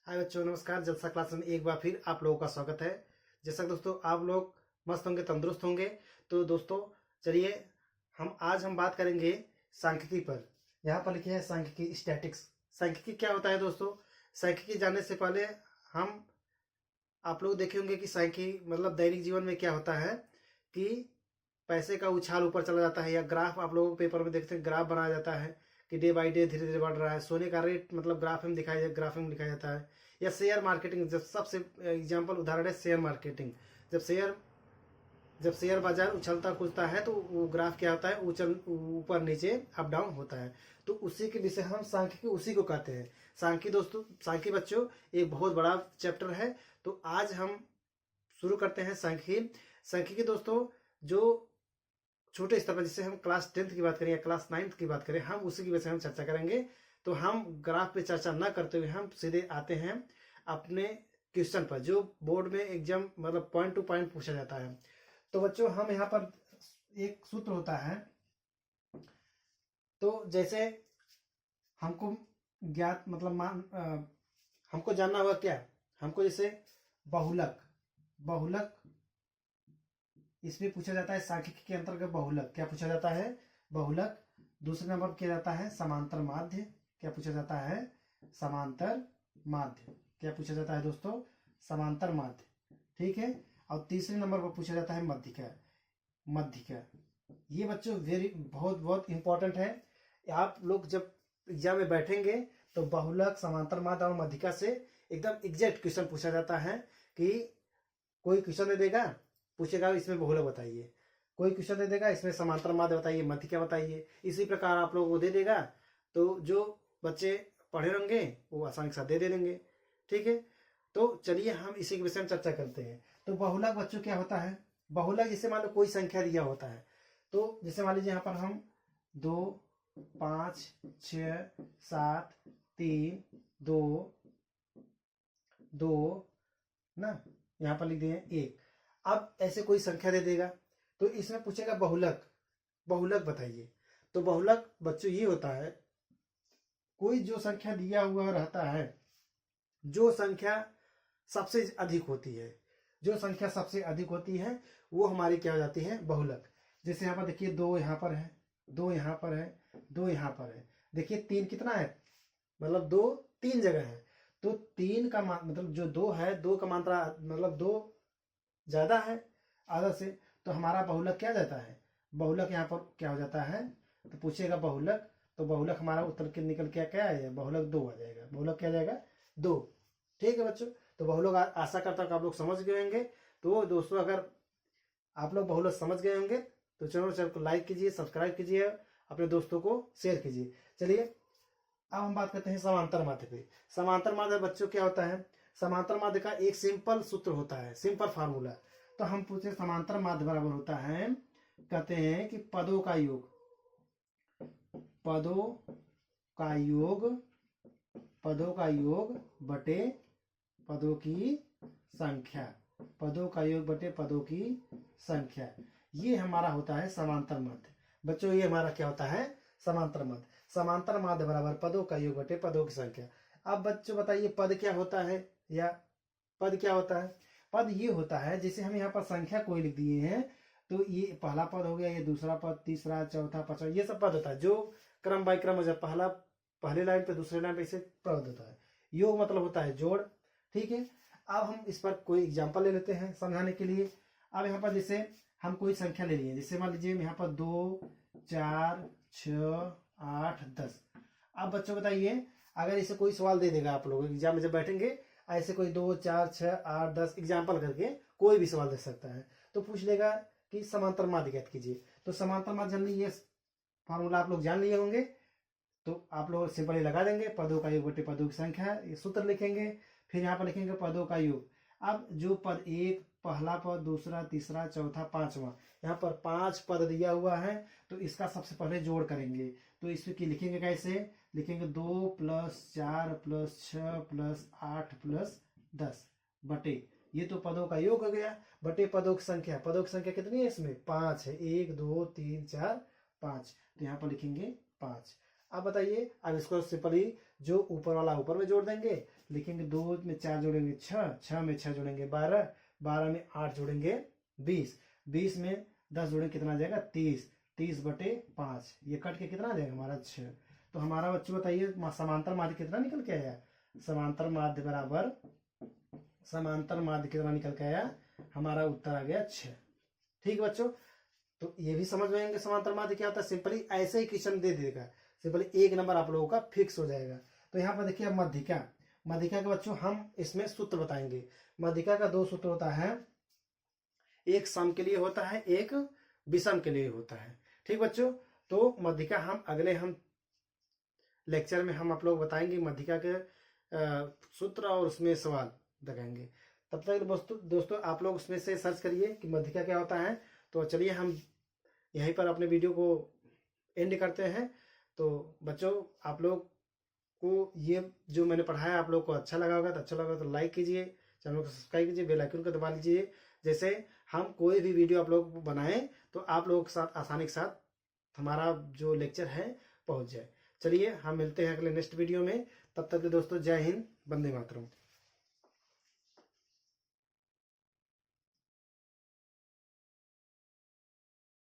हाय बच्चों, नमस्कार। जलसा क्लास में एक बार फिर आप लोगों का स्वागत है। जैसा दोस्तों आप लोग मस्त होंगे, तंदुरुस्त होंगे। तो दोस्तों चलिए हम बात करेंगे सांख्यिकी पर। यहाँ पर लिखे हैं सांख्यिकी, स्टैटिक्स। सांख्यिकी क्या होता है दोस्तों? सांख्यिकी जानने से पहले हम आप लोग देखे होंगे कि सांख्यिकी मतलब दैनिक जीवन में क्या होता है कि पैसे का उछाल ऊपर चला जाता है, या ग्राफ आप लोग पेपर में देखते हैं, ग्राफ बनाया जाता है कि डे बाय डे धीरे धीरे बढ़ रहा है। सोने का रेट मतलब ग्राफ में दिखाया जाता है। या शेयर मार्केटिंग, जब सबसे एग्जाम्पल उदाहरण है शेयर मार्केटिंग। जब शेयर बाजार उछलता कूदता है तो वो ग्राफ क्या होता है, ऊपर नीचे अप डाउन होता है। तो उसी के विषय हम सांख्यिकी उसी को कहते हैं। सांख्यिकी दोस्तों, सांख्यिकी बच्चों एक बहुत बड़ा चैप्टर है। तो आज हम शुरू करते हैं सांख्यिकी। सांख्यिकी दोस्तों जो छोटे स्तर पर, जैसे हम क्लास 10th की बात करें या क्लास 9th की बात करें, हम उसी की वजह से हम चर्चा करेंगे। तो हम ग्राफ पे चर्चा ना करते हुए हम सीधे आते हैं अपने क्वेश्चन पर, जो बोर्ड में एग्जाम मतलब पॉइंट टू पॉइंट पूछा जाता है। तो बच्चों हम यहाँ पर एक सूत्र होता है। तो जैसे हमको ज्ञात मतलब हमको जानना होगा क्या, हमको जैसे बहुलक इसमें पूछा जाता है। सांख्यिकी के अंतर्गत बहुलक क्या पूछा जाता है? बहुलक। दूसरे नंबर पर किया जाता है समांतर माध्य। क्या पूछा जाता है? समांतर माध्य। क्या पूछा जाता है दोस्तों? समांतर माध्य। ठीक है। और तीसरे नंबर पर पूछा जाता है मध्यिका। ये बच्चों बहुत बहुत इंपॉर्टेंट है। आप लोग जब एग्जाम में बैठेंगे तो बहुलक, समांतर माध्य और मध्यिका से एकदम एग्जैक्ट क्वेश्चन पूछा जाता है। कि कोई क्वेश्चन दे देगा, पूछेगा इसमें बहुलक बताइए, कोई क्वेश्चन दे देगा इसमें समांतर माध्य बताइए, मध्यिका बताइए। इसी प्रकार आप लोगों को दे देगा तो जो बच्चे पढ़े होंगे वो आसानी के साथ दे देंगे। ठीक है। तो चलिए हम इसी के विषय में चर्चा करते हैं। तो बहुलक बच्चों क्या होता है? बहुलक जैसे मान लो कोई संख्या दिया होता है, तो जैसे मान लीजिए यहाँ पर हम 2, 5, 6, 7, 3, 2 ना, यहाँ पर लिख दिए 1। अब ऐसे कोई संख्या दे देगा तो इसमें पूछेगा बहुलक बताइए। तो बहुलक बच्चों ये होता है, कोई जो संख्या दिया हुआ रहता है, जो संख्या सबसे अधिक होती है, वो हमारी क्या हो जाती है? बहुलक। जैसे यहाँ पर देखिए 2 यहाँ पर है, 2 यहाँ पर है, 2 यहाँ पर है। देखिए 3 कितना है, मतलब 2 3 जगह है। तो 3 का मतलब जो 2 है, 2 का मात्रा मतलब 2 ज्यादा है आधा से, तो हमारा बहुलक क्या जाता है? बहुलक यहाँ पर क्या हो जाता है? तो पूछेगा बहुलक, तो बहुलक हमारा उत्तर के निकल के क्या आएगा? बहुलक 2 आ जाएगा। बहुलक क्या जाएगा? 2। ठीक है बच्चों। तो बहुलक आशा करता हूँ आप लोग समझ गए होंगे। तो दोस्तों अगर आप लोग बहुलक समझ गए होंगे तो चैनल को लाइक कीजिए, सब्सक्राइब कीजिए, अपने दोस्तों को शेयर कीजिए। चलिए अब हम बात करते हैं समांतर माध्य पे। समांतर माध्य बच्चों क्या होता है? समांतर माध्य का एक सिंपल सूत्र होता है, सिंपल फार्मूला। तो हम पूछे समांतर माध्य बराबर होता है, कहते हैं कि पदों का योग बटे पदों की संख्या। ये हमारा होता है समांतर माध्य। बच्चों ये हमारा क्या होता है? समांतर माध्य बराबर पदों का योग बटे पदों की संख्या। अब बच्चों बताइए पद क्या होता है? पद ये होता है, जैसे हम यहाँ पर संख्या कोई लिख दिए हैं, तो ये पहला पद हो गया, ये दूसरा पद, तीसरा, चौथा, पांचवा, ये सब पद होता है जो क्रम बाय क्रम हो जाए। पहले लाइन पे, दूसरे लाइन पे ऐसे पद होता है। योग मतलब होता है जोड़। ठीक है। अब हम इस पर कोई एग्जाम्पल ले लेते हैं समझाने के लिए। अब यहाँ पर जैसे हम कोई संख्या ले लिए, जैसे मान लीजिए यहाँ पर 2, 4, 6, 8, 10। अब बच्चों बताइए, अगर इसे कोई सवाल दे देगा, आप लोग एग्जाम में जब बैठेंगे ऐसे कोई 2, 4, 6, 8, 10 एग्जाम्पल करके कोई भी सवाल दे सकता है, तो पूछ लेगा कि समांतर माध्य ज्ञात कीजिए। तो समांतर माध्य जनरली ये फॉर्मूला आप लोग जान लिए होंगे, तो आप लोग सिंपली लगा देंगे पदों का योग बटे पदों की संख्या, ये सूत्र लिखेंगे। फिर यहाँ पर लिखेंगे पदों का योग। अब जो पद 1, पहला पद, दूसरा, तीसरा, चौथा, पांचवा, यहाँ पर 5 पद दिया हुआ है, तो इसका सबसे पहले जोड़ करेंगे। तो इसमें की लिखेंगे कैसे? लिखेंगे 2 + 4 + 6 + 8 + 10 बटे, ये तो पदों का योग हो गया, बटे पदों की संख्या। पदों की संख्या कितनी है? इसमें 5 है, 1, 2, 3, 4, 5। तो यहाँ पर लिखेंगे 5। अब बताइए, अब इसको सिंपली जो ऊपर वाला ऊपर में जोड़ देंगे, लिखेंगे 2 में 4 जोड़ेंगे 6, 6 में 6 जोड़ेंगे 12, 12 में 8 जोड़ेंगे 20, 20 में 10 जोड़ेंगे कितना आ जाएगा 30, 30/5, ये कट के कितना आ जाएगा हमारा 6। तो हमारा बच्चों बताइए समांतर माध्य कितना निकल के आया, समांतर माध्य बराबर समांतर माध्य कितना निकल के आया, हमारा उत्तर आ गया 6। ठीक है बच्चों, तो ये भी समझ में आएंगे समांतर माध्य क्या होता है। सिंपली ऐसे ही क्वेश्चन दे देगा, सिंपली 1 नंबर आप लोगों का फिक्स हो जाएगा। तो यहाँ पर देखिए मध्यिका, मध्यिका के बच्चों हम इसमें सूत्र बताएंगे। मध्यिका का 2 सूत्र होता है, एक सम के लिए होता है, एक विषम के लिए होता है। ठीक बच्चों, तो मध्यिका हम अगले लेक्चर में हम आप लोग बताएंगे मध्यिका के सूत्र और उसमें सवाल दिखाएंगे। तब तक दोस्तों आप लोग उसमें से सर्च करिए कि मध्यिका क्या होता है। तो चलिए हम यहीं पर अपने वीडियो को एंड करते हैं। तो बच्चों आप लोग को ये जो मैंने पढ़ाया आप लोग को अच्छा लगा होगा, तो अच्छा लगा तो लाइक कीजिए, चैनल को सब्सक्राइब कीजिए, बेल आइकन को दबा लीजिए, जैसे हम कोई भी वीडियो आप लोग बनाएं तो आप लोगों के साथ आसानी के साथ हमारा जो लेक्चर है पहुंच जाए। चलिए हम मिलते हैं अगले नेक्स्ट वीडियो में, तब तक के दोस्तों जय हिंद, वंदे मातरम।